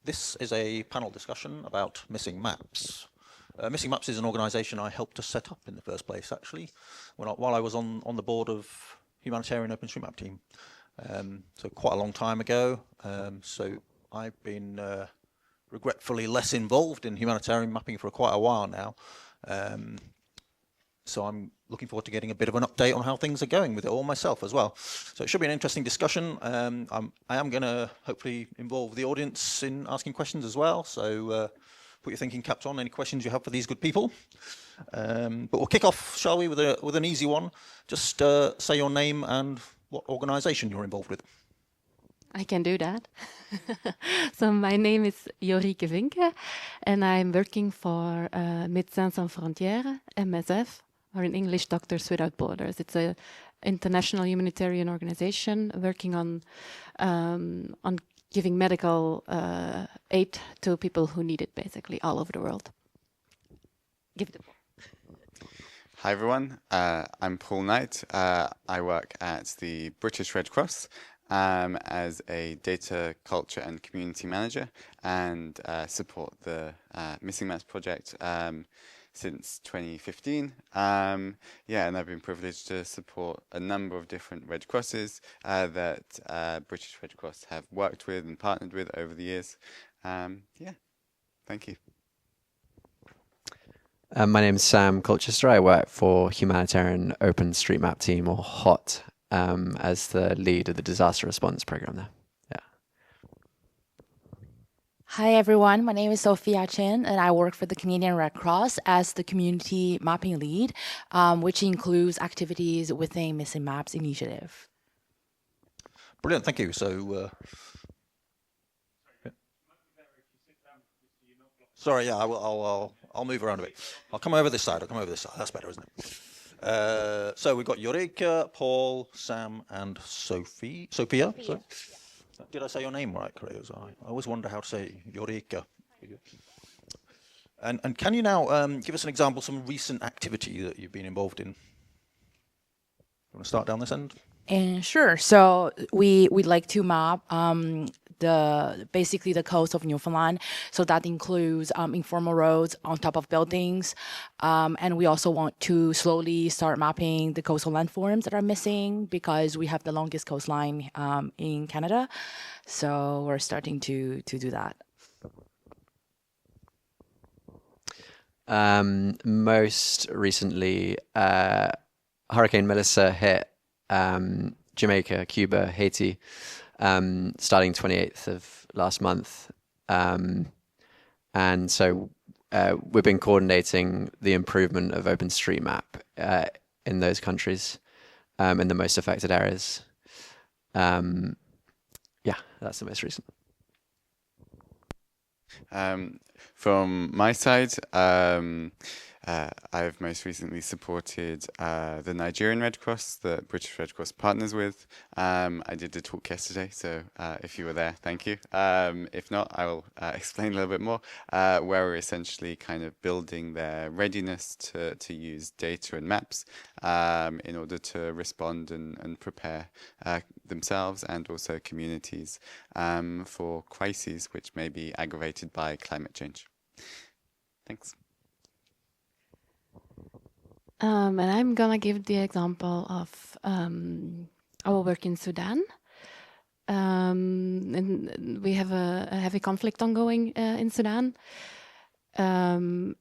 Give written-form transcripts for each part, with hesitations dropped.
This is a panel discussion about Missing Maps. Missing Maps is an organisation I helped to set up in the first place, actually, while I was on the board of Humanitarian OpenStreetMap Team. So quite a long time ago. So I've been regretfully less involved in humanitarian mapping for quite a while now. So I'm looking forward to getting a bit of an update on how things are going with it all myself as well. So it should be an interesting discussion. I am going to hopefully involve the audience in asking questions as well. So put your thinking caps on, any questions you have for these good people. But we'll kick off, shall we, with an easy one. Just say your name and what organisation you're involved with. I can do that. So my name is Jorike Vinke, and I'm working for Médecins Sans Frontières, MSF, or in English, Doctors Without Borders. It's an international humanitarian organization working on giving medical aid to people who need it, basically, all over the world. Give it a ball. Hi everyone, I'm Paul Knight. I work at the British Red Cross as a data, culture and community manager, and support the Missing Maps project since 2015. And I've been privileged to support a number of different Red Crosses that British Red Cross have worked with and partnered with over the years. Thank you. My name is Sam Colchester. I work for Humanitarian OpenStreetMap Team, or HOT, as the lead of the disaster response program there. Hi everyone, my name is Sophia Chin and I work for the Canadian Red Cross as the community mapping lead, which includes activities within Missing Maps initiative. Brilliant, thank you. So, sorry, yeah, I'll move around a bit. I'll come over this side. That's better, isn't it? So we've got Jorike, Paul, Sam, and Sophia. Sorry. Did I say your name right, Chris? I always wonder how to say Jorike. And can you now give us an example of some recent activity that you've been involved in? You want to start down this end? Sure. So we'd like to map basically the coast of Newfoundland. So that includes informal roads on top of buildings. And we also want to slowly start mapping the coastal landforms that are missing because we have the longest coastline in Canada. So we're starting to do that. Most recently, Hurricane Melissa hit Jamaica, Cuba, Haiti, starting 28th of last month. And so we've been coordinating the improvement of OpenStreetMap in those countries, in the most affected areas. That's the most recent. From my side, I've most recently supported the Nigerian Red Cross that British Red Cross partners with. I did a talk yesterday, so if you were there, thank you. If not, I will explain a little bit more, where we're essentially kind of building their readiness to use data and maps in order to respond and prepare themselves and also communities for crises which may be aggravated by climate change. Thanks. And I'm gonna give the example of our work in Sudan. And we have a heavy conflict ongoing in Sudan. And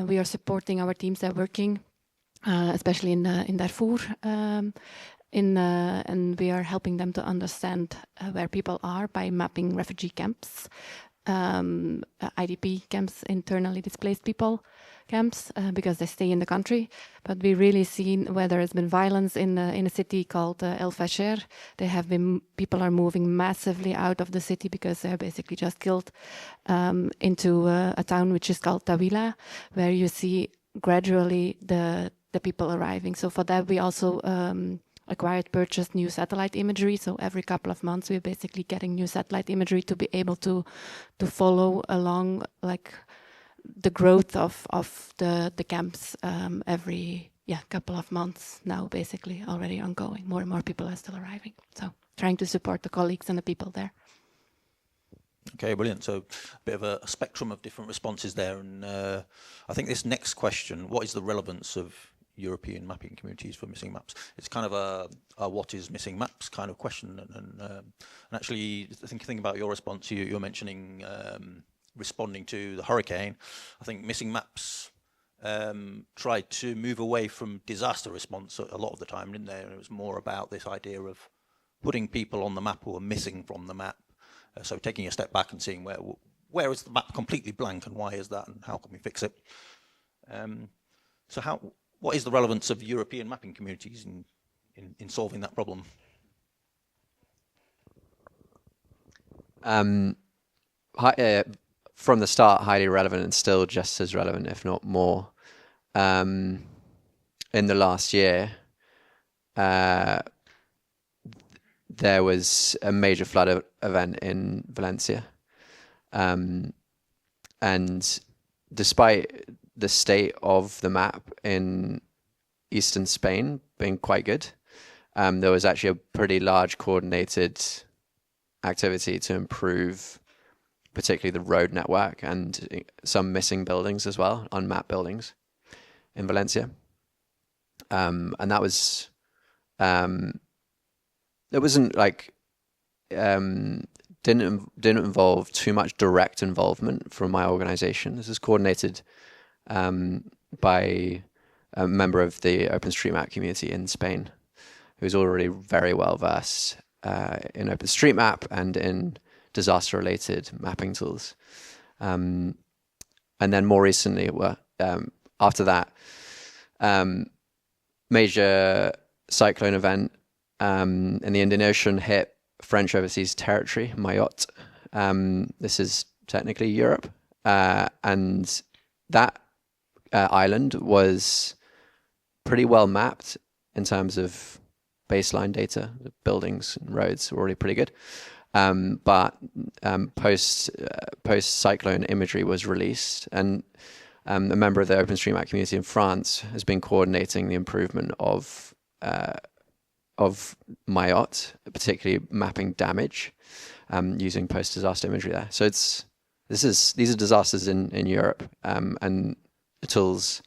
we are supporting our teams that are working, especially in Darfur. And we are helping them to understand where people are by mapping refugee camps, IDP camps, internally displaced people camps, because they stay in the country. But we really seen where there has been violence in a city called El Fasher. People are moving massively out of the city because they're basically just killed, into a town which is called Tawila, where you see gradually the people arriving. So for that we also purchased new satellite imagery. So every couple of months we're basically getting new satellite imagery to be able to follow along like the growth of the camps every couple of months now, basically already ongoing. More and more people are still arriving. So trying to support the colleagues and the people there. Okay, brilliant. So a bit of a spectrum of different responses there. And I think this next question, what is the relevance of European mapping communities for missing maps? It's kind of a what is missing maps kind of question. And actually, thinking about your response, you're mentioning responding to the hurricane. I think missing maps tried to move away from disaster response a lot of the time, didn't they? And it was more about this idea of putting people on the map who are missing from the map. So taking a step back and seeing where is the map completely blank and why is that and how can we fix it? So what is the relevance of European mapping communities in solving that problem? From the start, highly relevant and still just as relevant, if not more. In the last year, there was a major flood event in Valencia. And despite the state of the map in eastern Spain being quite good, there was actually a pretty large coordinated activity to improve particularly the road network and some missing buildings as well, unmapped buildings in Valencia. And that was, it wasn't like, didn't involve too much direct involvement from my organization. This is coordinated by a member of the OpenStreetMap community in Spain, who's already very well versed in OpenStreetMap and in disaster-related mapping tools. And then more recently, after that, major cyclone event in the Indian Ocean hit French overseas territory, Mayotte. This is technically Europe. And that island was pretty well mapped in terms of baseline data. The buildings and roads were already pretty good. But post-cyclone imagery was released, and a member of the OpenStreetMap community in France has been coordinating the improvement of Mayotte, particularly mapping damage, using post-disaster imagery there. So these are disasters in Europe, and the tools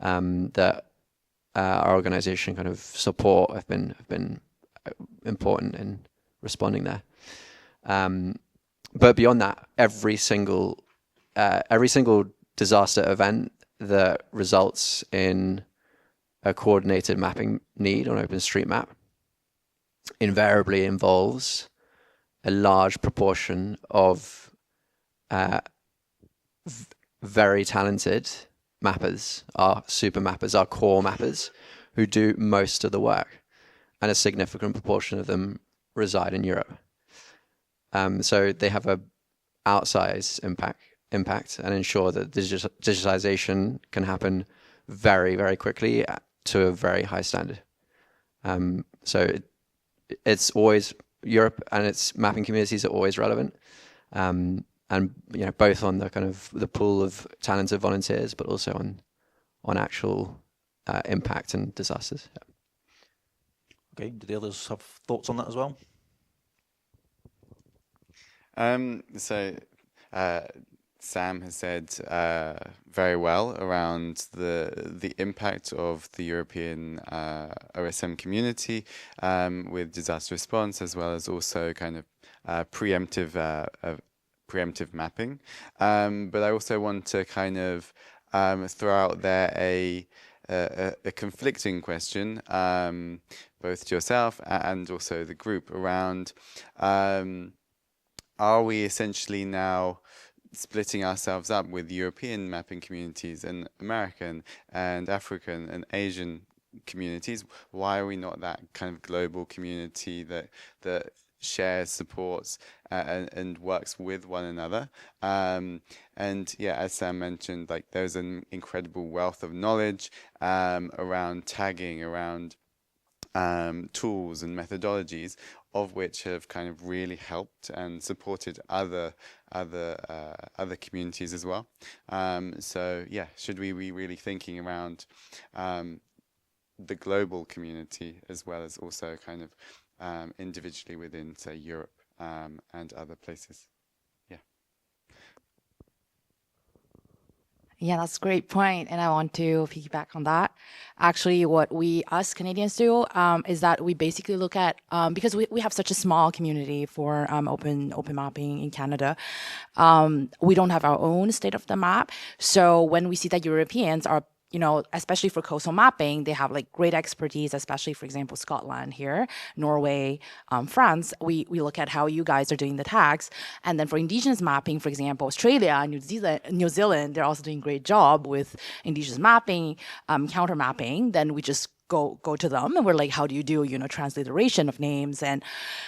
that our organization kind of support have been important in responding there. But beyond that, every single disaster event that results in a coordinated mapping need on OpenStreetMap invariably involves a large proportion of very talented mappers, our super mappers, our core mappers, who do most of the work, and a significant proportion of them reside in Europe. So they have a outsized impact and ensure that digitalization can happen very, very quickly to a very high standard. So it's always Europe and its mapping communities are always relevant, and both on the kind of the pool of talented volunteers, but also on actual impact and disasters. Yeah. Okay, do the others have thoughts on that as well? Sam has said very well around the impact of the European OSM community with disaster response, as well as also kind of preemptive mapping. But I also want to kind of throw out there a conflicting question, both to yourself and also the group, around are we essentially now splitting ourselves up with European mapping communities and American and African and Asian communities? Why are we not that kind of global community that shares, supports, and works with one another? And yeah, as Sam mentioned, like there's an incredible wealth of knowledge around tagging, around tools and methodologies, of which have kind of really helped and supported other communities as well. So yeah, should we be really thinking around the global community as well as also kind of individually within, say, Europe and other places? Yeah. Yeah, that's a great point, and I want to piggyback on that. Actually, what us Canadians do is that we basically look at, because we have such a small community for open mapping in Canada, we don't have our own state of the map. So when we see that Europeans are, especially for coastal mapping, they have like great expertise, especially, for example, Scotland here, Norway, France. We look at how you guys are doing the tags. And then for indigenous mapping, for example, Australia, New Zealand, they're also doing a great job with indigenous mapping, counter mapping. Then we just go to them and we're like, how do you do, transliteration of names, and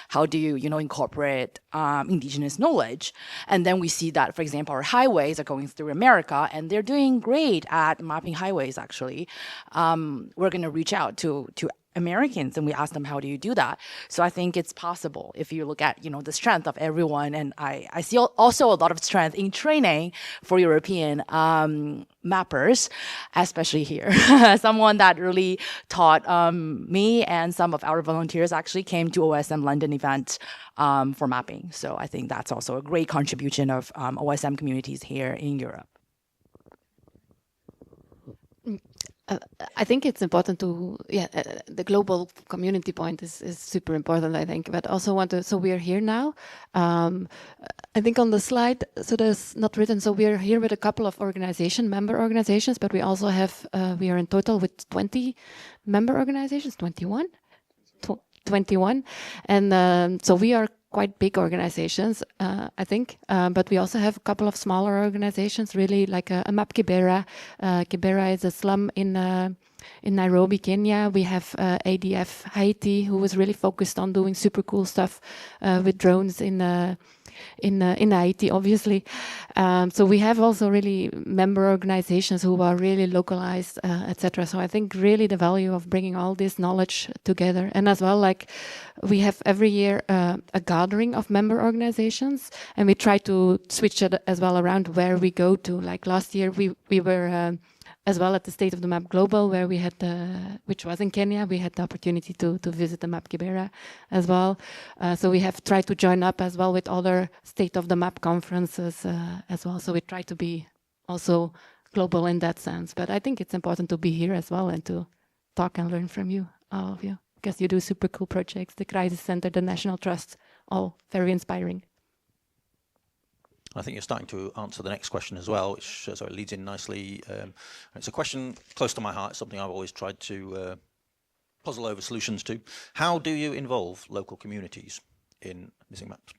how do you, incorporate indigenous knowledge? And then we see that, for example, our highways are going through America and they're doing great at mapping highways, actually. We're going to reach out to Americans and we ask them, how do you do that? So I think it's possible if you look at, the strength of everyone. And I see also a lot of strength in training for European mappers, especially here. Someone that really taught me and some of our volunteers actually came to OSM London event for mapping. So I think that's also a great contribution of OSM communities here in Europe. I think it's important to, the global community point is super important, I think, but also so we are here now. I think on the slide, so there's not written, so we are here with a couple of member organizations, but we also have, we are in total with 20 member organizations, 21? 21. And so we are quite big organizations, I think, but we also have a couple of smaller organizations, really like a Map Kibera. Kibera is a slum in Nairobi, Kenya. We have ADF Haiti, who was really focused on doing super cool stuff with drones in Haiti, obviously. So we have also really member organizations who are really localized, etc. So I think really the value of bringing all this knowledge together, and as well, like we have every year a gathering of member organizations, and we try to switch it as well around where we go to. Like last year, we were as well at the State of the Map Global, where we had which was in Kenya. We had the opportunity to visit the Map Kibera as well. So we have tried to join up as well with other State of the Map conferences as well. So we try to be also global in that sense. But I think it's important to be here as well and to talk and learn from you, all of you, because you do super cool projects. The Crisis Center, the National Trust, all very inspiring. I think you're starting to answer the next question as well, which so it leads in nicely. It's a question close to my heart. It's something I've always tried to puzzle over solutions to. How do you involve local communities in missing maps?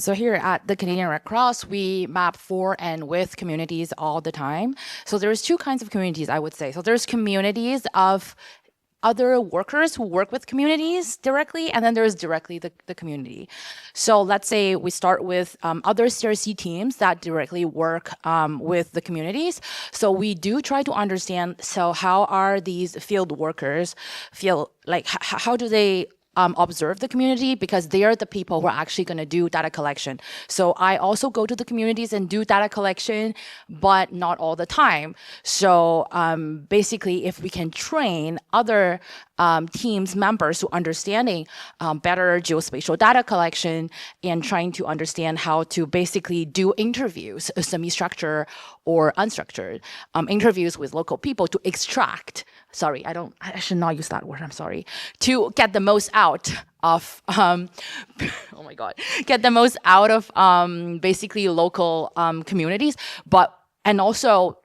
So here at the Canadian Red Cross, we map for and with communities all the time. So there's two kinds of communities, I would say. So there's communities of other workers who work with communities directly, and then there's directly the community. So let's say we start with other CRC teams that directly work with the communities. So we do try to understand, so how are these field workers feel like, how do they observe the community, because they are the people who are actually going to do data collection. So I also go to the communities and do data collection, but not all the time. So basically, if we can train other teams members to understanding better geospatial data collection and trying to understand how to basically do interviews, semi-structured or unstructured interviews with local people to extract, I should not use that word, I'm sorry, to get the most out of, oh my God, get the most out of basically local communities, and also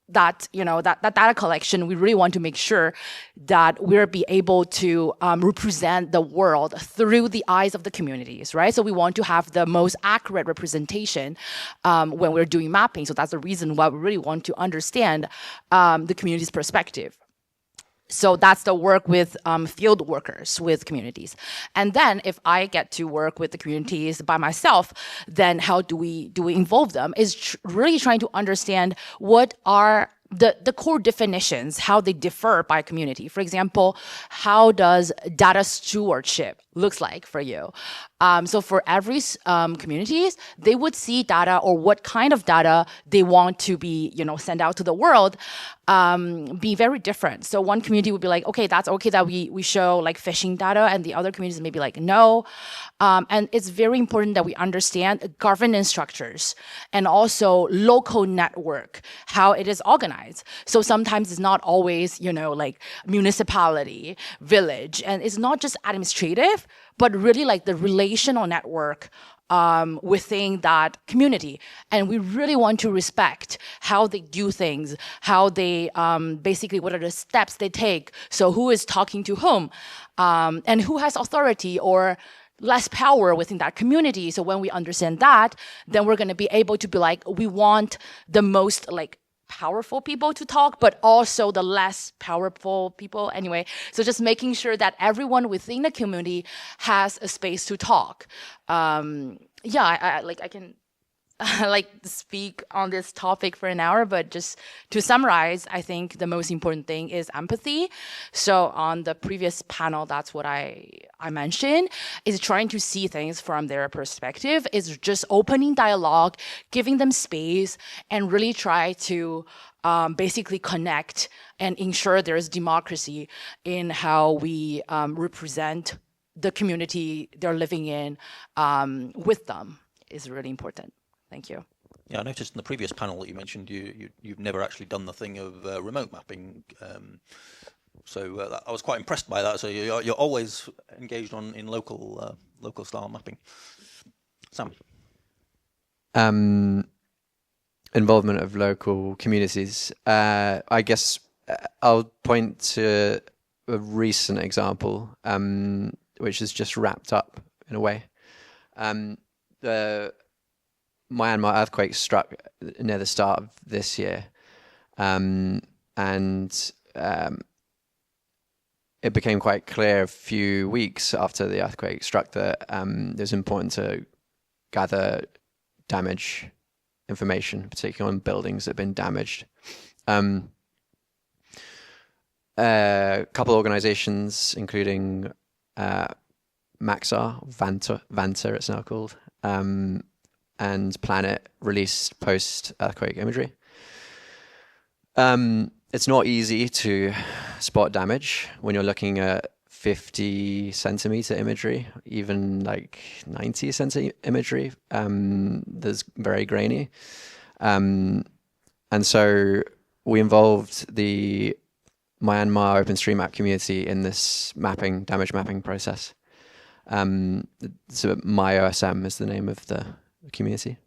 that, that data collection, we really want to make sure that we're be able to represent the world through the eyes of the communities, right? So we want to have the most accurate representation when we're doing mapping. So that's the reason why we really want to understand the community's perspective. So that's the work with field workers, with communities. And then if I get to work with the communities by myself, then how do we involve them is really trying to understand what are the core definitions, how they differ by community. For example, how does data stewardship looks like for you? So for every communities, they would see data or what kind of data they want to be, send out to the world, be very different. So one community would be like, okay, that's okay that we show like fishing data, and the other communities may be like, no. And it's very important that we understand governance structures and also local network, how it is organized. So sometimes it's not always, like municipality, village, and it's not just administrative, but really like the relational network within that community. And we really want to respect how they do things, how they basically, what are the steps they take. So who is talking to whom, and who has authority or less power within that community. So when we understand that, then we're going to be able to be like, we want the most like powerful people to talk, but also the less powerful people anyway. So just making sure that everyone within the community has a space to talk. I can like speak on this topic for an hour, but just to summarize, I think the most important thing is empathy. So on the previous panel, that's what I mentioned, is trying to see things from their perspective, is just opening dialogue, giving them space, and really try to basically connect and ensure there's democracy in how we represent the community they're living in with them is really important. Thank you. Yeah, I noticed in the previous panel that you mentioned you've never actually done the thing of remote mapping. So I was quite impressed by that. So you're always engaged in local style mapping. Sam. Involvement of local communities. I guess I'll point to a recent example, which is just wrapped up in a way. The Myanmar earthquake struck near the start of this year, and it became quite clear a few weeks after the earthquake struck that it was important to gather damage information, particularly on buildings that have been damaged. A couple of organizations, including Maxar, Vanta it's now called, and Planet, released post-earthquake imagery. It's not easy to spot damage when you're looking at 50 centimeter imagery, even like 90 centimeter imagery. There's very grainy. And so we involved the Myanmar OpenStreetMap community in this damage mapping process. So MyOSM is the name of the community.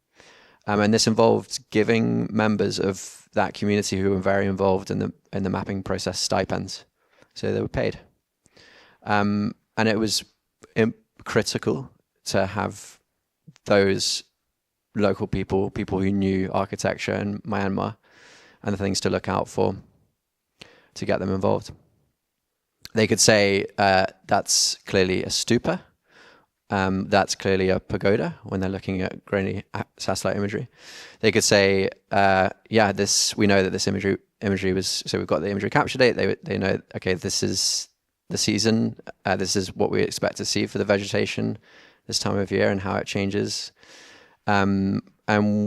And this involved giving members of that community who were very involved in the mapping process stipends. So they were paid. And it was critical to have those local people who knew architecture in Myanmar and the things to look out for to get them involved. They could say that's clearly a stupa. That's clearly a pagoda when they're looking at grainy satellite imagery. They could say, we know that this imagery was, so we've got the imagery capture date. They know, okay, this is the season. This is what we expect to see for the vegetation this time of year and how it changes. And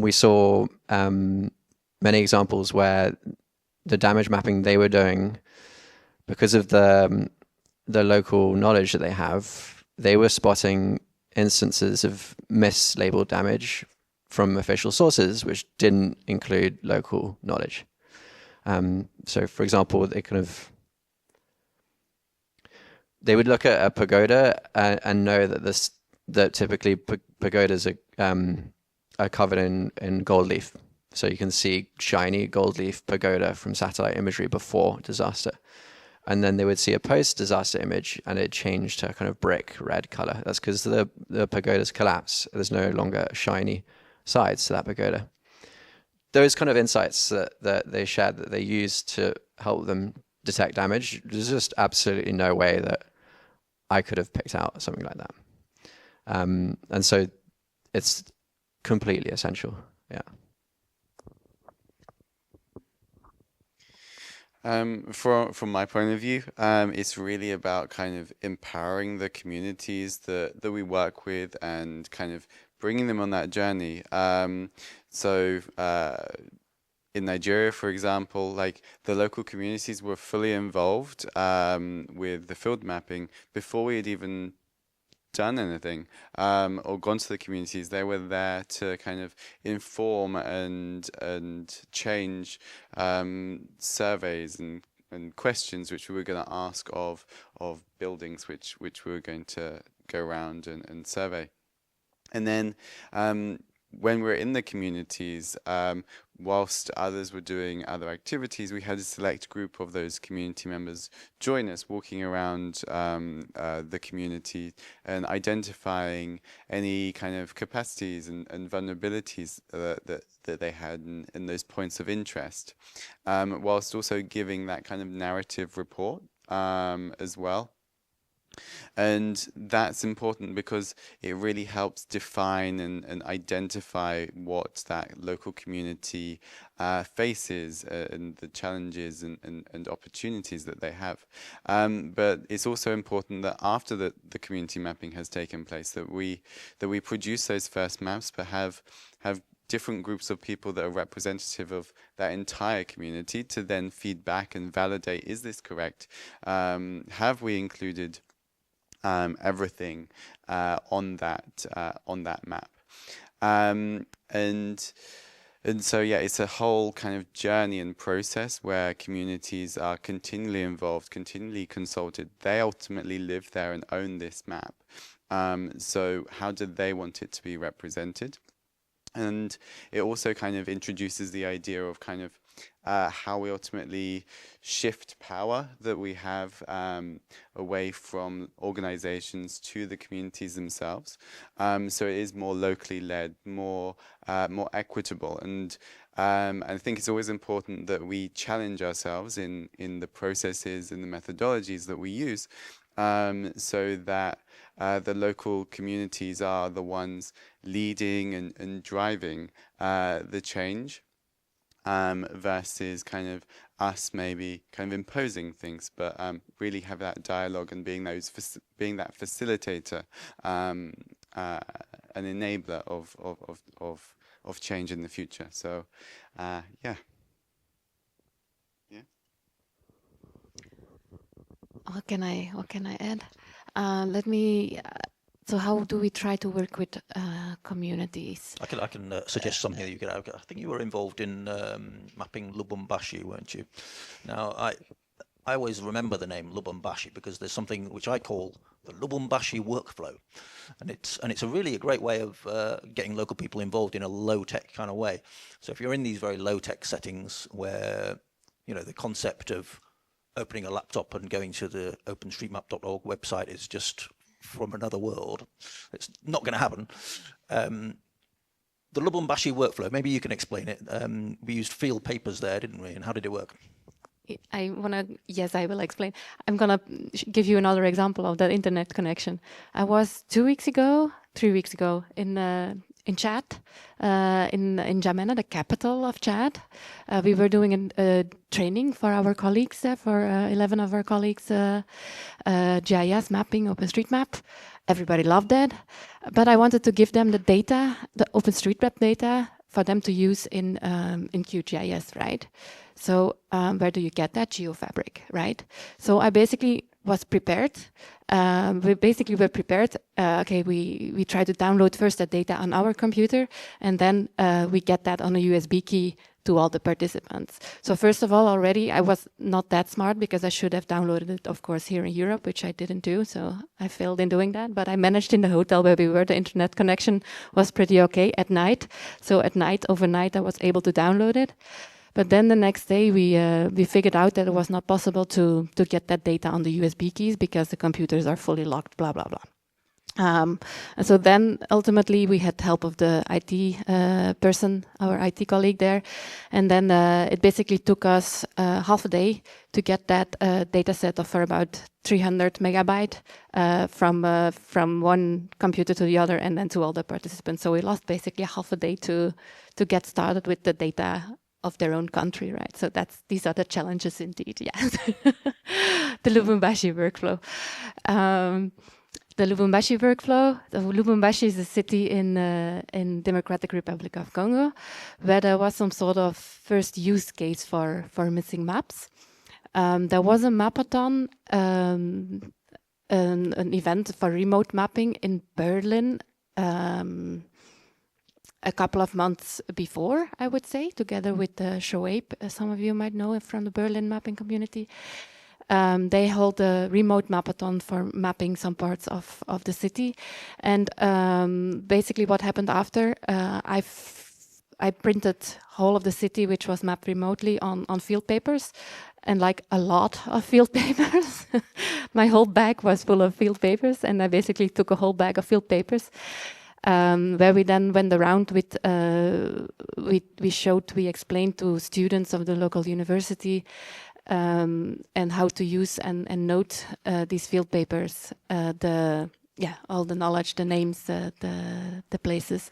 we saw many examples where the damage mapping they were doing, because of the local knowledge that they have, they were spotting instances of mislabeled damage from official sources, which didn't include local knowledge. So, for example, they would look at a pagoda and know that typically pagodas are covered in gold leaf. So you can see shiny gold leaf pagoda from satellite imagery before disaster. And then they would see a post-disaster image and it changed to a kind of brick red color. That's because the pagodas collapse. There's no longer shiny sides to that pagoda. Those kind of insights that they shared, that they used to help them detect damage, there's just absolutely no way that I could have picked out something like that. And so it's completely essential. Yeah. From my point of view, it's really about kind of empowering the communities that we work with and kind of bringing them on that journey. In Nigeria, for example, like the local communities were fully involved with the field mapping before we had even done anything or gone to the communities. They were there to kind of inform and change surveys and questions which we were going to ask of buildings which we were going to go around and survey. And then when we're in the communities, whilst others were doing other activities, we had a select group of those community members join us, walking around the community and identifying any kind of capacities and vulnerabilities that they had in those points of interest, whilst also giving that kind of narrative report as well. And that's important because it really helps define and identify what that local community faces and the challenges and opportunities that they have. But it's also important that after the community mapping has taken place, that we produce those first maps, but have different groups of people that are representative of that entire community to then feed back and validate, is this correct? Have we included everything on that map, and so yeah, it's a whole kind of journey and process where communities are continually involved, continually consulted. They ultimately live there and own this map. So how do they want it to be represented? And it also kind of introduces the idea of kind of how we ultimately shift power that we have away from organizations to the communities themselves. So it is more locally led, more equitable. And I think it's always important that we challenge ourselves in the processes and the methodologies that we use, so that the local communities are the ones leading and driving the change, versus kind of us maybe kind of imposing things, but really have that dialogue and being that facilitator, an enabler of change in the future. So yeah. What can I add? Let me. So how do we try to work with communities? I can suggest something that you could have. I think you were involved in mapping Lubumbashi, weren't you? Now, I always remember the name Lubumbashi because there's something which I call the Lubumbashi workflow, and it's a really great way of getting local people involved in a low-tech kind of way. So if you're in these very low-tech settings where, you know, the concept of opening a laptop and going to the OpenStreetMap.org website is just from another world, it's not going to happen. The Lubumbashi workflow, maybe you can explain it. We used field papers there, didn't we? And how did it work? Yes, I will explain. I'm going to give you another example of that internet connection. I was 3 weeks ago in Chad, in N'Djamena, the capital of Chad. We were doing a training for our colleagues there, for 11 of our colleagues, GIS mapping, OpenStreetMap. Everybody loved that. But I wanted to give them the data, the OpenStreetMap data, for them to use in QGIS, right? So where do you get that? GeoFabric, right? So I basically was prepared. We were prepared. Okay, we try to download first the data on our computer, and then we get that on a USB key to all the participants. So first of all, already I was not that smart because I should have downloaded it, of course, here in Europe, which I didn't do. So I failed in doing that. But I managed in the hotel where we were. The internet connection was pretty okay at night. So at night, overnight, I was able to download it. But then the next day we figured out that it was not possible to get that data on the USB keys because the computers are fully locked, blah, blah, blah. And so then ultimately we had help of the IT person, our IT colleague there. And then it basically took us half a day to get that data set of for about 300 megabyte from one computer to the other and then to all the participants. So we lost basically half a day to get started with the data of their own country, right? So these are the challenges indeed, yes. The Lubumbashi workflow. The Lubumbashi is a city in Democratic Republic of Congo, where there was some sort of first use case for missing maps. There was a mapathon, an event for remote mapping in Berlin a couple of months before, I would say, together with Shoaib, some of you might know it from the Berlin mapping community. They hold a remote mapathon for mapping some parts of the city. And basically what happened after, I printed whole of the city, which was mapped remotely on field papers, and like a lot of field papers. My whole bag was full of field papers, and I basically took a whole bag of field papers. Where we then went around with, we explained to students of the local university and how to use and note these field papers, all the knowledge, the names, the places.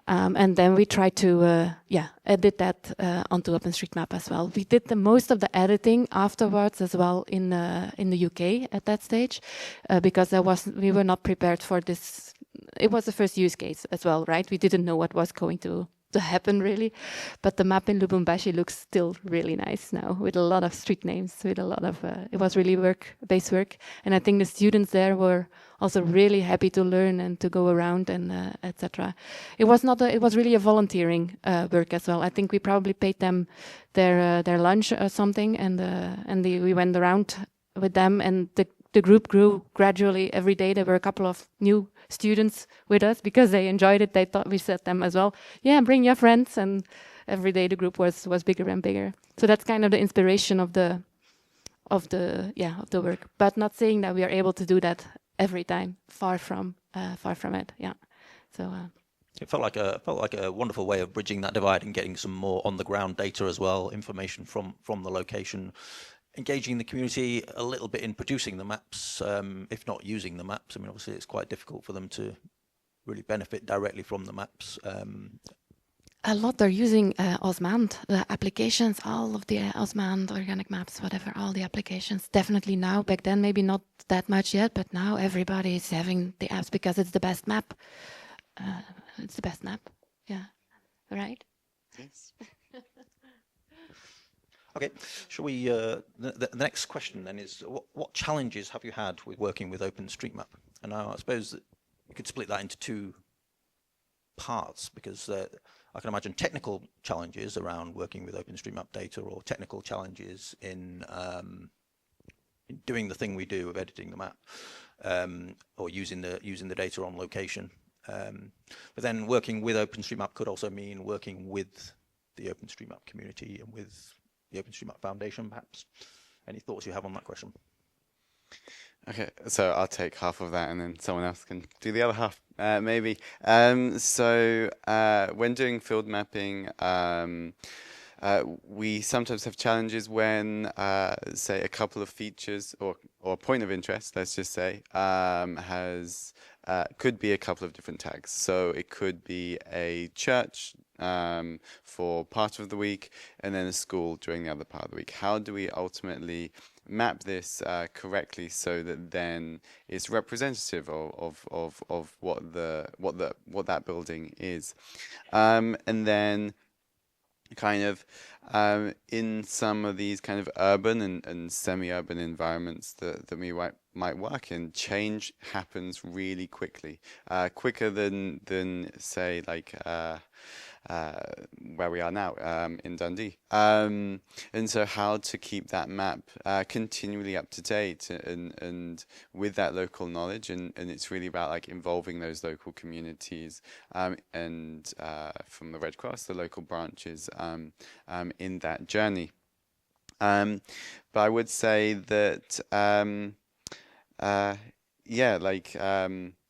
And then we tried to edit that onto OpenStreetMap as well. We did the most of the editing afterwards as well in the UK at that stage, because we were not prepared for this. It was the first use case as well, right? We didn't know what was going to happen really, but the map in Lubumbashi looks still really nice now, with a lot of street names, with a lot of it was really base work, and I think the students there were also really happy to learn and to go around and etc. It was really a volunteering work as well. I think we probably paid them their lunch or something, and we went around with them, and the group grew gradually every day. There were a couple of new students with us because they enjoyed it. They thought we said them as well, yeah, bring your friends, and every day the group was bigger and bigger. So that's kind of the inspiration of the work. But not saying that we are able to do that every time. Far from it. Yeah. So. It felt like a wonderful way of bridging that divide and getting some more on the ground data as well, information from the location. Engaging the community a little bit in producing the maps, if not using the maps. I mean, obviously it's quite difficult for them to really benefit directly from the maps. A lot are using Osmand, the applications, all of the Osmand, organic maps, whatever, all the applications. Definitely now, back then maybe not that much yet, but now everybody is having the apps because it's the best map. It's the best map, yeah, right? Yes. Okay, shall we, the next question then is, what challenges have you had with working with OpenStreetMap? And I suppose that you could split that into two parts, because I can imagine technical challenges around working with OpenStreetMap data, or technical challenges in doing the thing we do of editing the map, or using the data on location. But then working with OpenStreetMap could also mean working with the OpenStreetMap community and with the OpenStreetMap Foundation, perhaps. Any thoughts you have on that question? Okay, so I'll take half of that, and then someone else can do the other half, maybe. So when doing field mapping, we sometimes have challenges when, say, a couple of features or a point of interest, let's just say, could be a couple of different tags. So it could be a church for part of the week, and then a school during the other part of the week. How do we ultimately map this correctly so that then it's representative of what that building is, and then kind of in some of these kind of urban and semi-urban environments that we might work in, change happens really quickly, quicker than say like where we are now in Dundee, and so how to keep that map continually up to date and with that local knowledge, and it's really about like involving those local communities and from the Red Cross, the local branches in that journey. But I would say that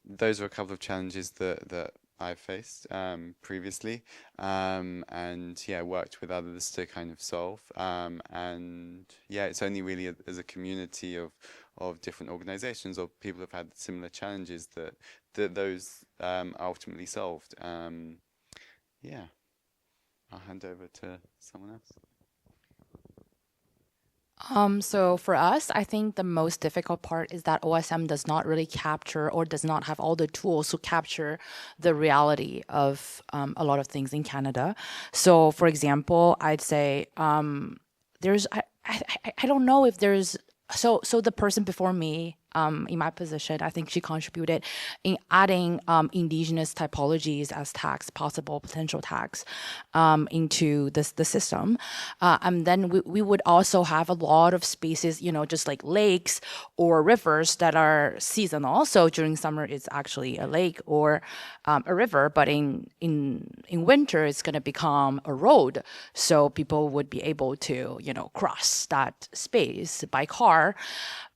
those are a couple of challenges that I've faced previously, and worked with others to kind of solve. And it's only really as a community of different organizations or people who've had similar challenges that those are ultimately solved. I'll hand over to someone else. So for us, I think the most difficult part is that OSM does not really capture or does not have all the tools to capture the reality of a lot of things in Canada. So for example, I'd say there's, I don't know if there's, so the person before me in my position, I think she contributed in adding indigenous typologies as tags, possible potential tags into the system. And then we would also have a lot of spaces, you know, just like lakes or rivers that are seasonal. So during summer, it's actually a lake or a river, but in winter, it's going to become a road. So people would be able to, you know, cross that space by car.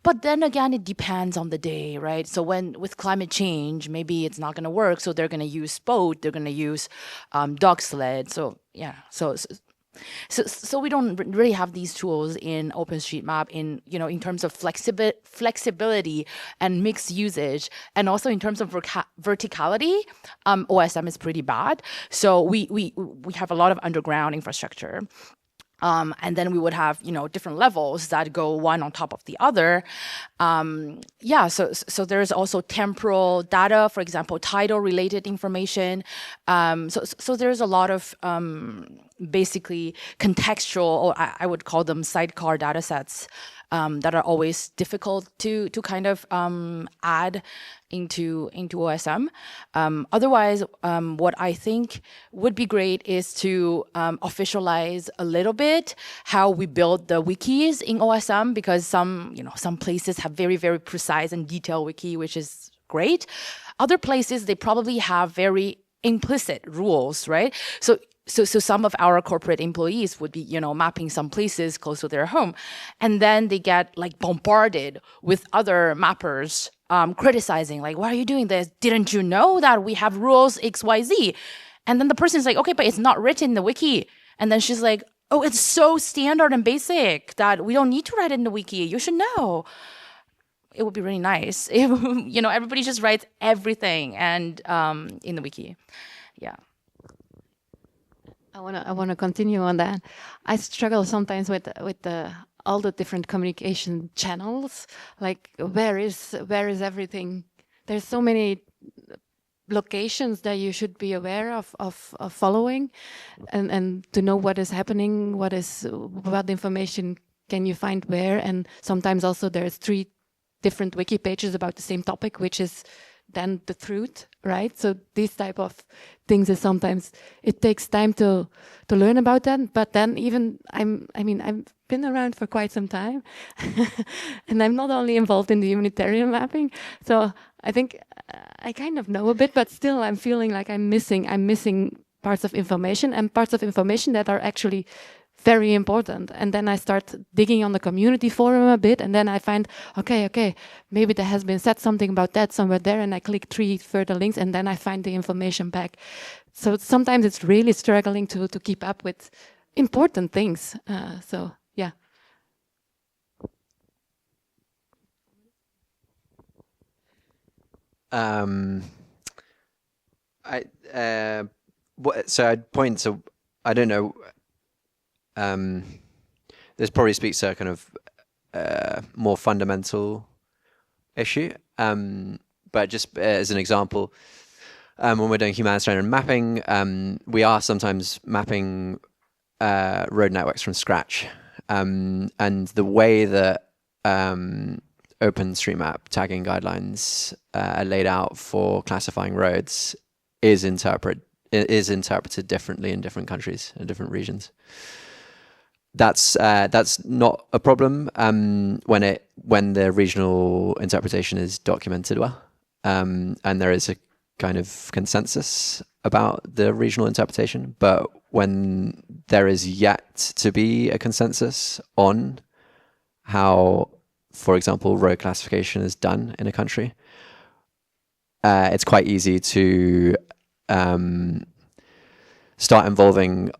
But then again, it depends on the day, right? So with climate change, maybe it's not going to work. So they're going to use boat, they're going to use dog sled. So yeah, so we don't really have these tools in OpenStreetMap in, you know, in terms of flexibility and mixed usage, and also in terms of verticality. OSM is pretty bad. So we have a lot of underground infrastructure. And then we would have, you know, different levels that go one on top of the other. So there's also temporal data, for example, tidal related information. So there's a lot of basically contextual, or I would call them sidecar data sets that are always difficult to kind of add into OSM. Otherwise, what I think would be great is to officialize a little bit how we build the wikis in OSM, because some places have very, very precise and detailed wiki, which is great. Other places, they probably have very implicit rules, right? So some of our corporate employees would be, you know, mapping some places close to their home, and then they get like bombarded with other mappers criticizing, like, why are you doing this? Didn't you know that we have rules XYZ? And then the person's like, okay, but it's not written in the wiki. And then she's like, oh, it's so standard and basic that we don't need to write it in the wiki. You should know. It would be really nice if, you know, everybody just writes everything and in the wiki. Yeah. I wanna continue on that. I struggle sometimes with all the different communication channels. Like, where is everything? There's so many locations that you should be aware of following, and to know what is happening, what information can you find where, and sometimes also there's 3 different wiki pages about the same topic, which is then the truth, right? So these type of things is sometimes it takes time to learn about that. But then even I've been around for quite some time, and I'm not only involved in the humanitarian mapping. So I think I kind of know a bit, but still I'm feeling like I'm missing parts of information, and parts of information that are actually very important. And then I start digging on the community forum a bit, and then I find, okay, maybe there has been said something about that somewhere there, and I click 3 further links, and then I find the information back. So sometimes it's really struggling to keep up with important things. So yeah. So I'd point to, I don't know. This probably speaks to a kind of more fundamental issue. But just as an example, when we're doing humanitarian mapping, we are sometimes mapping road networks from scratch. And the way that OpenStreetMap tagging guidelines are laid out for classifying roads is interpreted differently in different countries and different regions. That's not a problem when the regional interpretation is documented well, and there is a kind of consensus about the regional interpretation. But when there is yet to be a consensus on how, for example, road classification is done in a country, it's quite easy to start involving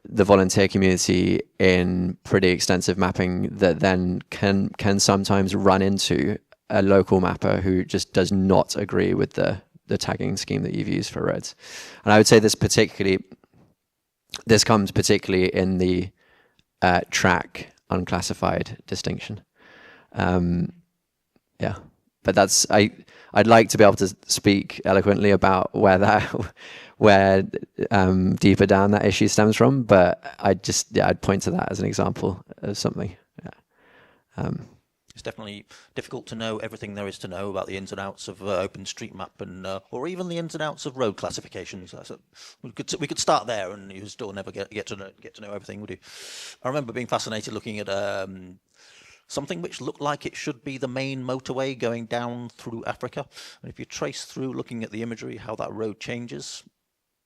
the volunteer community in pretty extensive mapping that then can sometimes run into a local mapper who just does not agree with the tagging scheme that you've used for roads. And I would say this particularly this comes particularly in the track unclassified distinction. Yeah, but I'd like to be able to speak eloquently about where deeper down that issue stems from, but I'd point to that as an example of something. Yeah. It's definitely difficult to know everything there is to know about the ins and outs of OpenStreetMap and or even the ins and outs of road classifications. So we could start there, and you still never get to know everything, would you? I remember being fascinated looking at something which looked like it should be the main motorway going down through Africa, and if you trace through looking at the imagery how that road changes,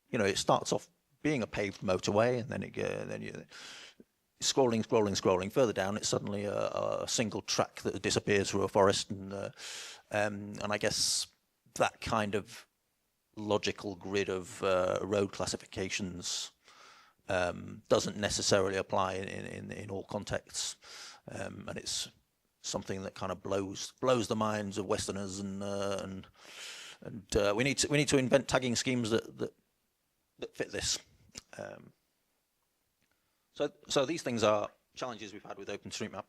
you know, it starts off being a paved motorway, and then scrolling further down, it's suddenly a single track that disappears through a forest, and I guess that kind of logical grid of road classifications doesn't necessarily apply in all contexts, and it's something that kind of blows the minds of Westerners, and we need to invent tagging schemes that fit this. So these things are challenges we've had with OpenStreetMap,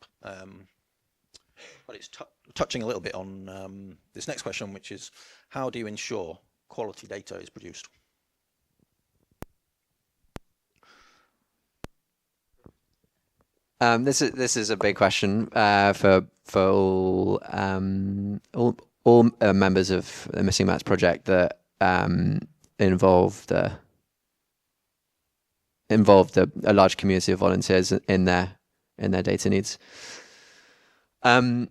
but it's touching a little bit on this next question, which is how do you ensure quality data is produced? This is a big question for all members of the Missing Maps project that involved a large community of volunteers in their data needs. One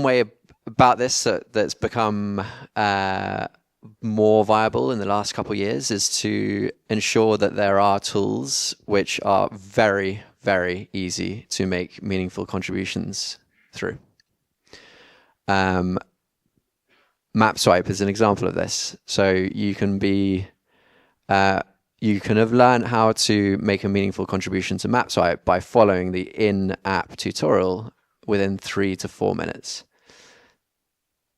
way about this that's become more viable in the last couple of years is to ensure that there are tools which are very, very easy to make meaningful contributions through. MapSwipe is an example of this. So you can have learned how to make a meaningful contribution to MapSwipe by following the in-app tutorial within 3 to 4 minutes.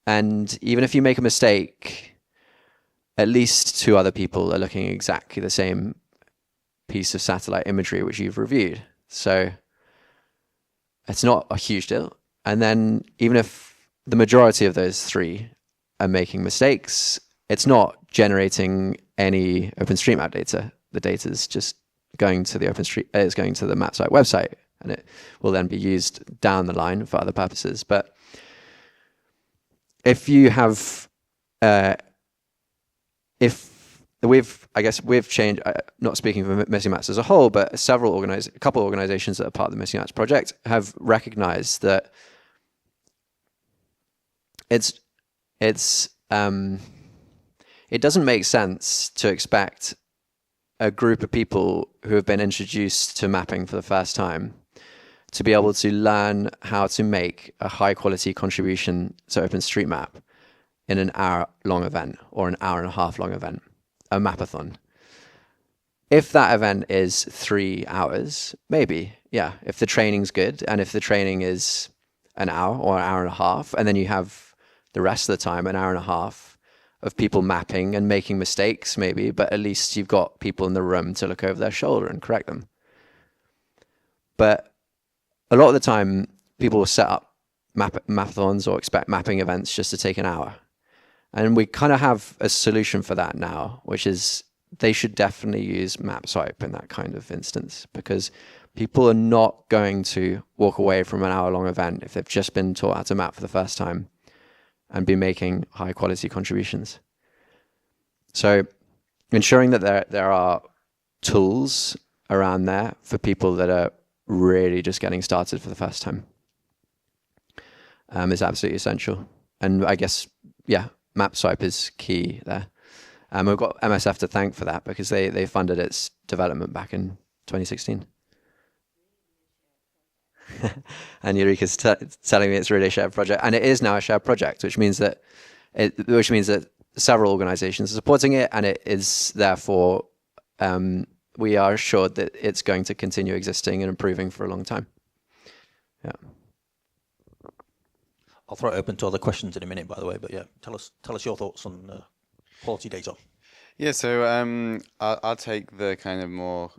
And even if you make a mistake, at least 2 other people are looking at exactly the same piece of satellite imagery which you've reviewed. So it's not a huge deal. And then even if the majority of those 3 are making mistakes, it's not generating any OpenStreetMap data. The data is just going to the it's going to the MapSwipe website, and it will then be used down the line for other purposes. But if you have, we've changed. Not speaking for Missing Maps as a whole, but a couple of organizations that are part of the Missing Maps project have recognized that it doesn't make sense to expect a group of people who have been introduced to mapping for the first time to be able to learn how to make a high quality contribution to OpenStreetMap in an hour-long event or an hour-and-a-half-long event, a mapathon. If that event is 3 hours, maybe, yeah, if the training's good, and if the training is an hour or an hour and a half, and then you have the rest of the time, an hour and a half, of people mapping and making mistakes, maybe, but at least you've got people in the room to look over their shoulder and correct them. But a lot of the time, people will set up mapathons or expect mapping events just to take an hour. And we kind of have a solution for that now, which is they should definitely use MapSwipe in that kind of instance, because people are not going to walk away from an hour-long event if they've just been taught how to map for the first time and be making high quality contributions. So ensuring that there are tools around there for people that are really just getting started for the first time is absolutely essential. And I guess, yeah, MapSwipe is key there. We've got MSF to thank for that because they funded its development back in 2016. And Eureka's telling me it's really a shared project, and it is now a shared project, which means that several organizations are supporting it, and it is therefore we are assured that it's going to continue existing and improving for a long time. Yeah. I'll throw it open to other questions in a minute, by the way, but yeah, tell us your thoughts on quality data. Yeah, so I'll take the kind of more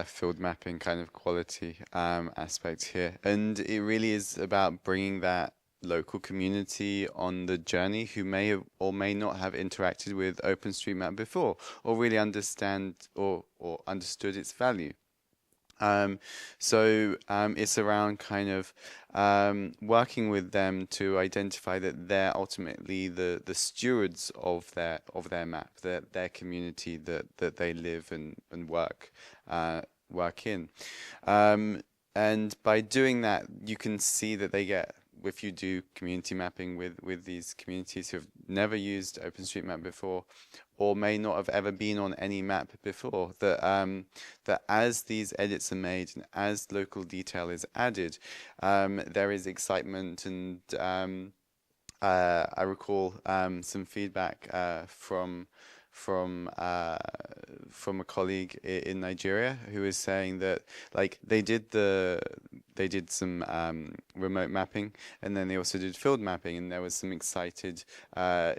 field mapping kind of quality aspect here. And it really is about bringing that local community on the journey who may have or may not have interacted with OpenStreetMap before or really understand or understood its value. It's around kind of working with them to identify that they're ultimately the stewards of their map, their community that they live and work in. And by doing that, you can see that they get, if you do community mapping with these communities who have never used OpenStreetMap before, or may not have ever been on any map before, that as these edits are made and as local detail is added, there is excitement. And I recall some feedback from a colleague in Nigeria who was saying that like they did some remote mapping, and then they also did field mapping, and there was some excited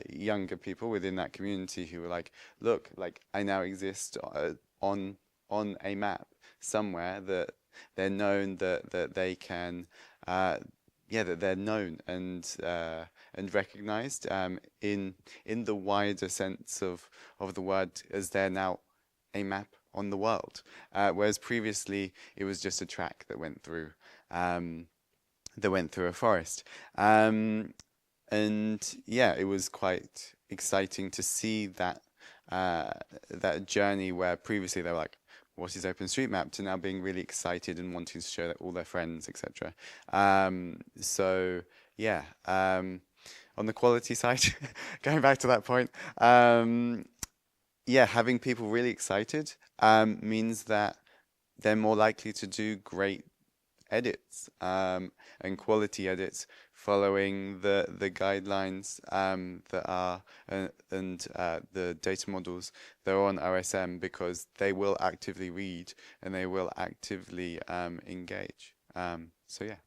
younger people within that community who were like, look, like I now exist on a map somewhere, that they're known, that they can that they're known and recognized in the wider sense of the word, as they're now a map on the world, whereas previously it was just a track that went through a forest, and yeah, it was quite exciting to see that journey where previously they were like, what is OpenStreetMap, to now being really excited and wanting to show that all their friends, etc. So yeah, on the quality side, going back to that point, yeah, having people really excited means that they're more likely to do great edits and quality edits, following the guidelines that are and the data models that are on OSM, because they will actively read and they will actively engage. So yeah.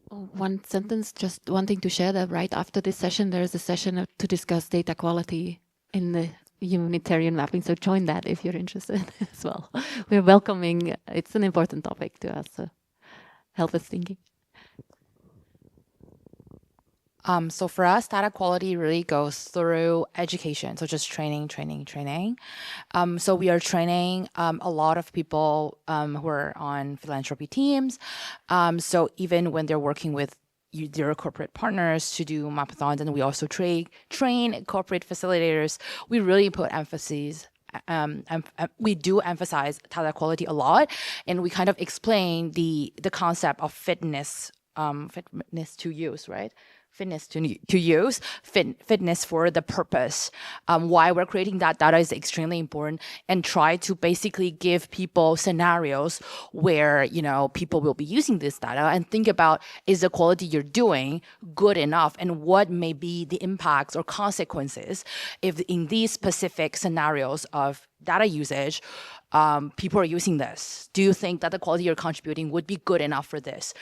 One sentence, just wanting to share that right after this session, there is a session to discuss data quality in the humanitarian mapping. So join that if you're interested as well. We're welcoming, it's an important topic to us, so help us thinking. So for us, data quality really goes through education. So just training. So we are training a lot of people who are on philanthropy teams. So even when they're working with their corporate partners to do mapathons, and we also train corporate facilitators, we really put emphasis. We do emphasize data quality a lot, and we kind of explain the concept of fitness to use, right? Fitness to use, fitness for the purpose. Why we're creating that data is extremely important, and try to basically give people scenarios where, you know, people will be using this data, and think about, is the quality you're doing good enough, and what may be the impacts or consequences if in these specific scenarios of data usage, people are using this. Do you think that the quality you're contributing would be good enough for this?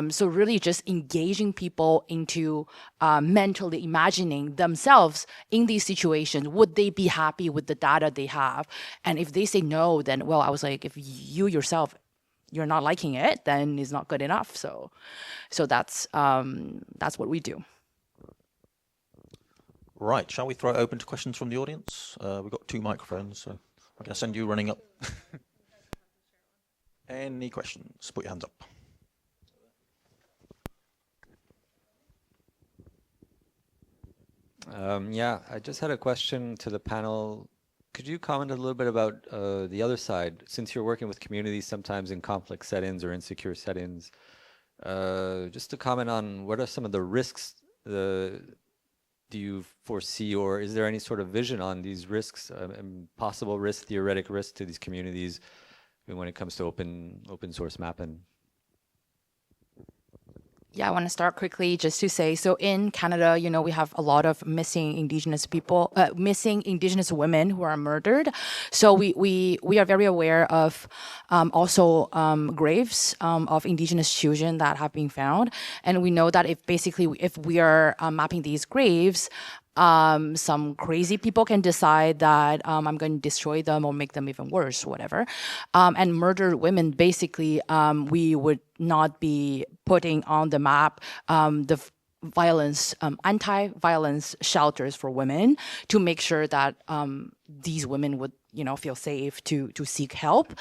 So really just engaging people into mentally imagining themselves in these situations. Would they be happy with the data they have? And if they say no, then, well, I was like, if you yourself, you're not liking it, then it's not good enough. So that's what we do. Right, shall we throw it open to questions from the audience? We've got 2 microphones, so I'm going to send you running up. Any questions? Put your hands up. Yeah, I just had a question to the panel. Could you comment a little bit about the other side? Since you're working with communities sometimes in complex settings or insecure settings, just to comment on what are some of the risks do you foresee, or is there any sort of vision on these risks, possible risk, theoretic risk to these communities when it comes to open source mapping? Yeah, I want to start quickly just to say, so in Canada, you know, we have a lot of missing Indigenous people, missing Indigenous women who are murdered. So we are very aware of also graves of Indigenous children that have been found. And we know that if we are mapping these graves, Some crazy people can decide that I'm going to destroy them or make them even worse, whatever. And murdered women, basically, we would not be putting on the map the violence, anti-violence shelters for women to make sure that these women would, feel safe to seek help.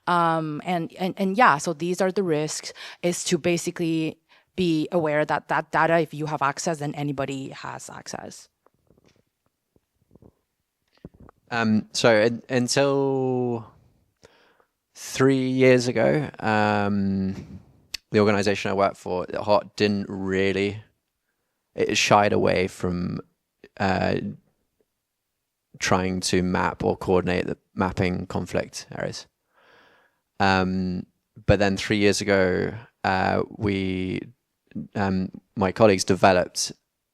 And yeah, so these are the risks, is to basically be aware that that data, if you have access, then anybody has access. So until 3 years ago, the organization I worked for, HOT, didn't really, it shied away from trying to map or coordinate the mapping conflict areas. But then 3 years ago, my colleagues developed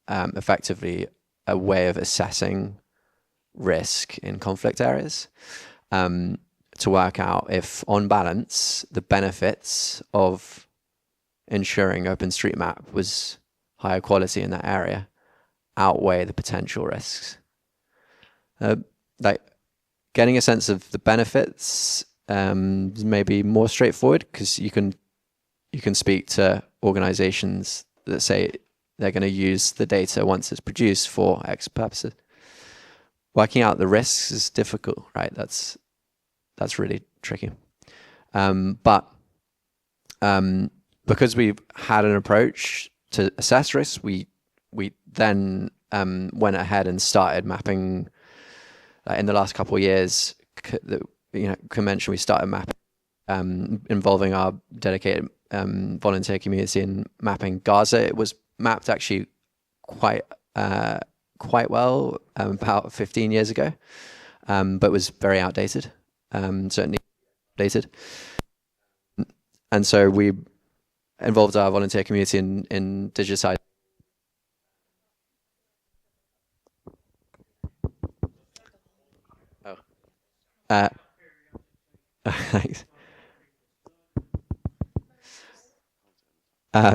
effectively a way of assessing risk in conflict areas to work out if, on balance, the benefits of ensuring OpenStreetMap was higher quality in that area outweigh the potential risks. Like getting a sense of the benefits is maybe more straightforward, because you can speak to organizations that say they're going to use the data once it's produced for X purposes. Working out the risks is difficult, right? That's really tricky. But because we've had an approach to assess risks, we then went ahead and started mapping. In the last couple of years, conventionally we started mapping, involving our dedicated volunteer community in mapping Gaza. It was mapped actually quite well about 15 years ago, but was very outdated, certainly outdated. And so we involved our volunteer community in digitizing. Thanks.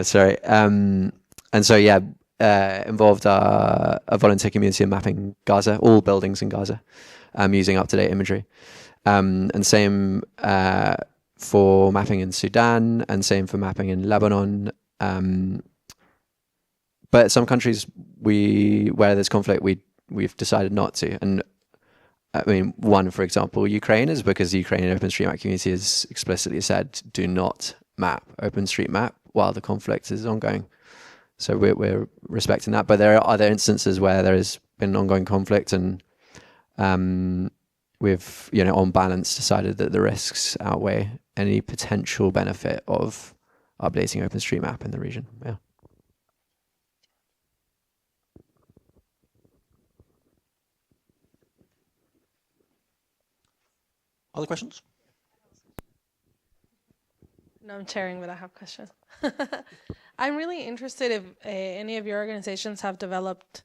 Sorry. And so, yeah, involved a volunteer community in mapping Gaza, all buildings in Gaza, using up-to-date imagery. And same for mapping in Sudan, and same for mapping in Lebanon. But some countries where there's conflict, we've decided not to. And I mean, one, for example, Ukraine, is because the Ukrainian OpenStreetMap community has explicitly said, do not map OpenStreetMap while the conflict is ongoing. So we're respecting that. But there are other instances where there has been ongoing conflict, and we've, on balance, decided that the risks outweigh any potential benefit of updating OpenStreetMap in the region. Yeah. Other questions? No, I'm chairing, but I have questions. I'm really interested if any of your organizations have developed,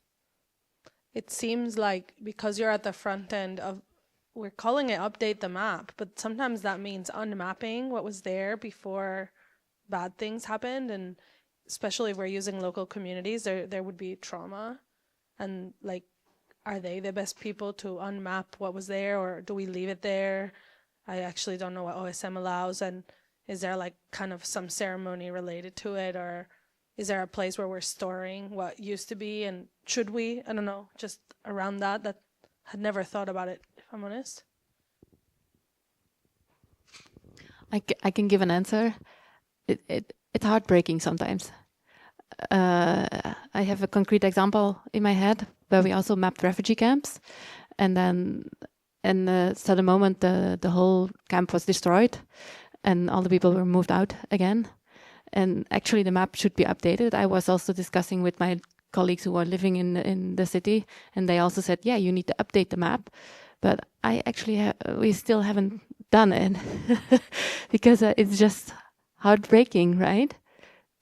it seems like, because you're at the front end of, we're calling it update the map, but sometimes that means unmapping what was there before bad things happened. And especially if we're using local communities, there would be trauma. And like, are they the best people to unmap what was there, or do we leave it there? I actually don't know what OSM allows. And is there like kind of some ceremony related to it, or is there a place where we're storing what used to be? And should we, I don't know, just around that had never thought about it, if I'm honest. I can give an answer. It's heartbreaking sometimes. I have a concrete example in my head where we also mapped refugee camps, and then so the moment the whole camp was destroyed and all the people were moved out again, and actually the map should be updated. I was also discussing with my colleagues who are living in the city, and they also said, yeah, you need to update the map, but we still haven't done it because it's just heartbreaking, right?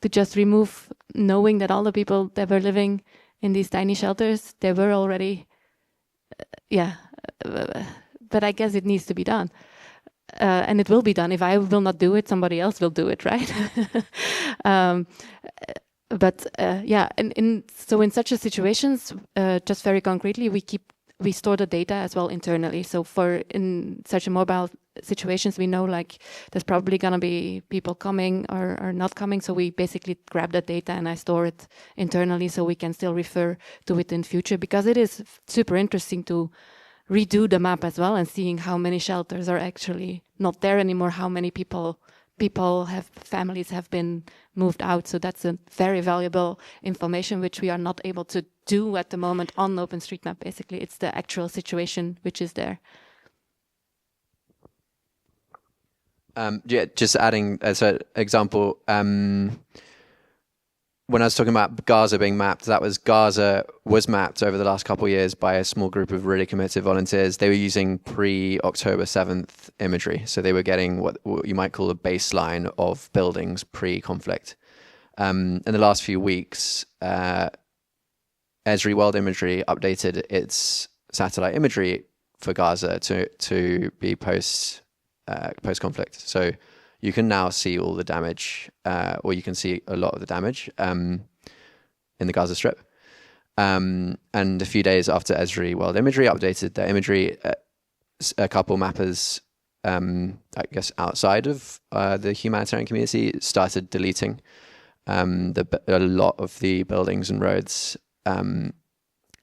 To just remove, knowing that all the people that were living in these tiny shelters, they were already, but I guess it needs to be done. And it will be done. If I will not do it, somebody else will do it, right? but yeah, so in such a situations, just very concretely, we store the data as well internally. So in such a mobile situations, we know like there's probably gonna be people coming or not coming. So we basically grab that data and I store it internally so we can still refer to it in future, because it is super interesting to redo the map as well and seeing how many shelters are actually not there anymore, how many families have been moved out. So that's a very valuable information which we are not able to do at the moment on OpenStreetMap. Basically, it's the actual situation which is there. Yeah, just adding as an example, when I was talking about Gaza being mapped, Gaza was mapped over the last couple of years by a small group of really committed volunteers. They were using pre-October 7th imagery. So they were getting what you might call a baseline of buildings pre-conflict. In the last few weeks, Esri World Imagery updated its satellite imagery for Gaza to be post-conflict. So you can now see all the damage, or you can see a lot of the damage in the Gaza Strip. And a few days after Esri World Imagery updated their imagery, a couple mappers, I guess outside of the humanitarian community, started deleting a lot of the buildings and roads in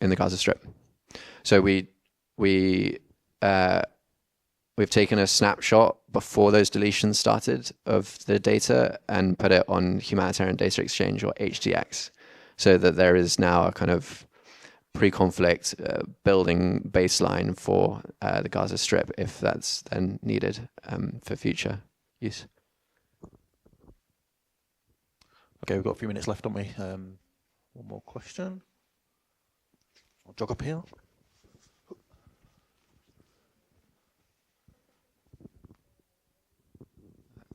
the Gaza Strip. So we've taken a snapshot before those deletions started of the data and put it on Humanitarian Data Exchange, or HDX, so that there is now a kind of pre-conflict building baseline for the Gaza Strip, if that's then needed for future use. Okay, we've got a few minutes left, don't we? One more question. I'll jog up here.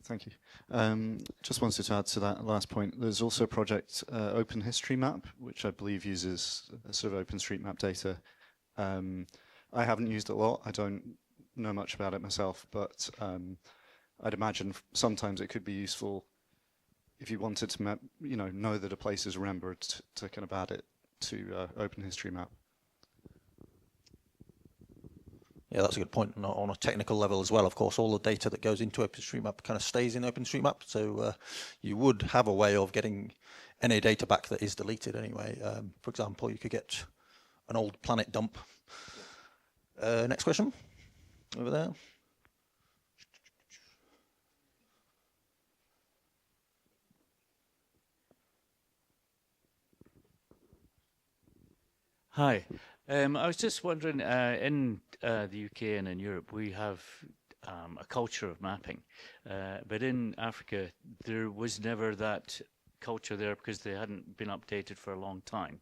Thank you. Just wanted to add to that last point. There's also a project, OpenStreetMap, which I believe uses sort of OpenStreetMap data. I haven't used it a lot. I don't know much about it myself, but I'd imagine sometimes it could be useful if you wanted to map, know that a place is remembered, to kind of add it to OpenStreetMap. Yeah, that's a good point. On a technical level as well, of course, all the data that goes into OpenStreetMap kind of stays in OpenStreetMap. So you would have a way of getting any data back that is deleted anyway. For example, you could get an old planet dump. Next question, over there. Hi. I was just wondering, in the UK and in Europe, we have a culture of mapping. But in Africa, there was never that culture there because they hadn't been updated for a long time.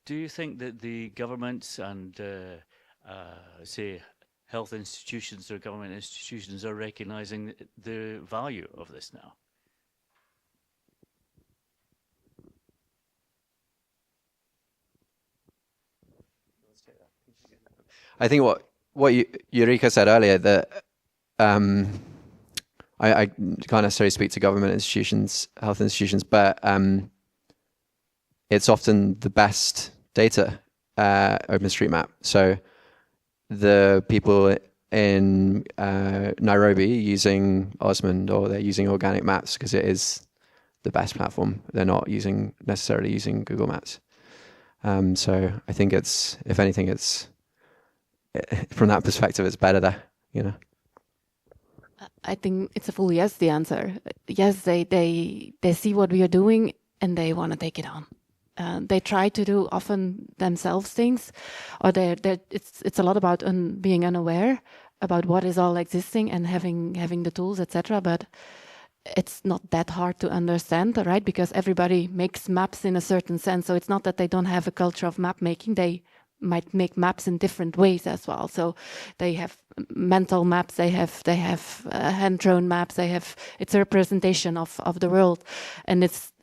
Do you think that the governments and, say, health institutions or government institutions are recognizing the value of this now? I think what Eureka said earlier, that I can't necessarily speak to government institutions, health institutions, but it's often the best data, OpenStreetMap. So the people in Nairobi using Osmond, or they're using organic maps because it is the best platform. They're not necessarily using Google Maps. So I think if anything, it's from that perspective, it's better there, I think it's a full yes, the answer. Yes, they see what we are doing and they want to take it on. They try to do often themselves things, or it's a lot about being unaware about what is all existing and having the tools, etc. But it's not that hard to understand, right? Because everybody makes maps in a certain sense. So it's not that they don't have a culture of map making. They might make maps in different ways as well. So they have mental maps, they have hand-drawn maps, it's a representation of the world. And it's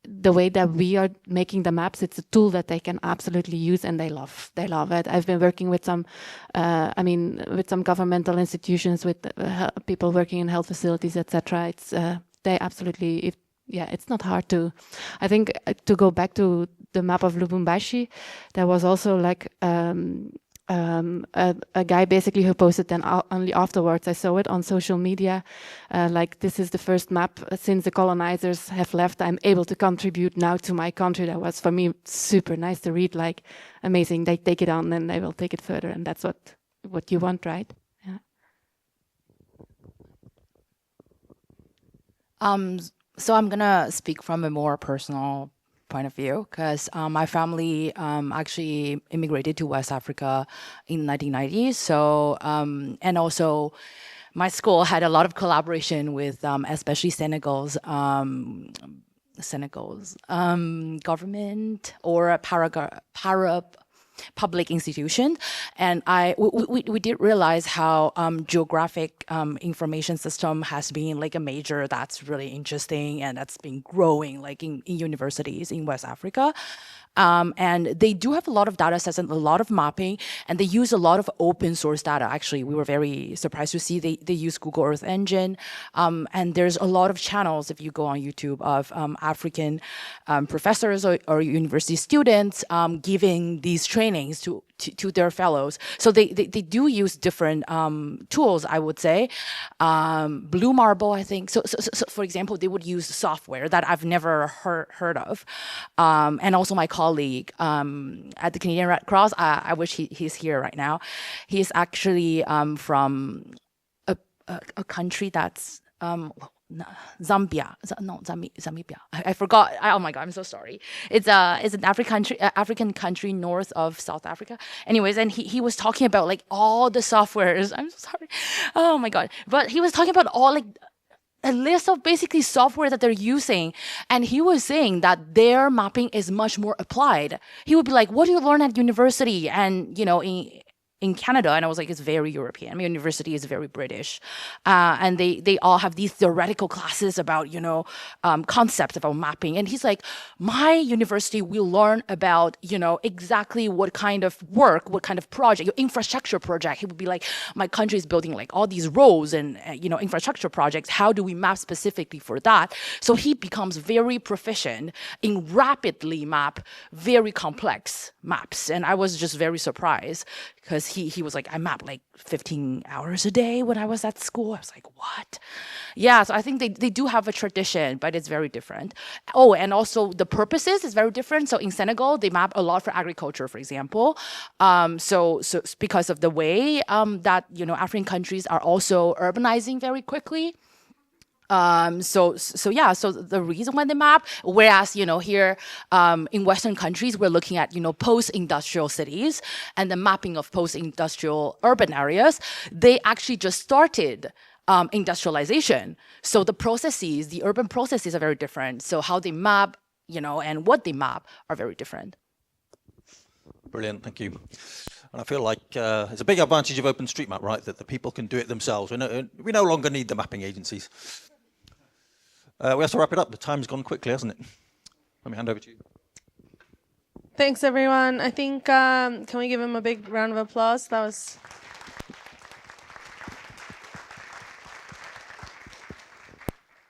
the way that we are making the maps, it's a tool that they can absolutely use, and they love it. I've been working with some, with some governmental institutions, with people working in health facilities, etc. It's they absolutely, yeah, it's not hard to. I think to go back to the map of Lubumbashi, there was also like a guy basically who posted then only afterwards. I saw it on social media, like this is the first map since the colonizers have left. I'm able to contribute now to my country. That was for me super nice to read. Like amazing, they take it on and they will take it further, and that's what you want, right? Yeah. So I'm gonna speak from a more personal point of view because my family actually immigrated to West Africa in the 1990s. So and also my school had a lot of collaboration with especially Senegal's government or para public institution, and we did realize how geographic information system has been like a major that's really interesting and that's been growing like in universities in West Africa. And they do have a lot of data sets and a lot of mapping, and they use a lot of open source data. Actually, we were very surprised to see they use Google Earth Engine. And there's a lot of channels, if you go on YouTube, of African professors or university students giving these trainings to their fellows. So they do use different tools, I would say. Blue Marble, I think. So for example, they would use software that I've never heard of. And also my colleague at the Canadian Red Cross, I wish he's here right now. He's actually from a country that's Zambia. I forgot. Oh my God, I'm so sorry. It's an African country north of South Africa. Anyways, and he was talking about like all the softwares. I'm so sorry. Oh my God. But he was talking about all like a list of basically software that they're using. And he was saying that their mapping is much more applied. He would be like, what do you learn at university? And, you know, in Canada, and I was like, it's very European. My university is very British. And they all have these theoretical classes about, you know, concepts about mapping. And he's like, my university will learn about, you know, exactly what kind of work, what kind of project, your infrastructure project. He would be like, my country is building like all these roads and, you know, infrastructure projects. How do we map specifically for that? So he becomes very proficient in rapidly map very complex maps. And I was just very surprised because he was like, I map like 15 hours a day when I was at school. I was like, what? Yeah, so I think they do have a tradition, but it's very different. Oh, and also the purposes is very different. So in Senegal, they map a lot for agriculture, for example. So because of the way that, you know, African countries are also urbanizing very quickly. So the reason why they map, whereas, you know, here in Western countries, we're looking at, you know, post-industrial cities and the mapping of post-industrial urban areas, they actually just started industrialization. So the processes, the urban processes are very different. So how they map, you know, and what they map are very different. Brilliant, thank you. And I feel like it's a big advantage of OpenStreetMap, right, that the people can do it themselves. We no longer need the mapping agencies. We have to wrap it up. The time's gone quickly, hasn't it? Let me hand over to you. Thanks, everyone. I think, can we give him a big round of applause? That was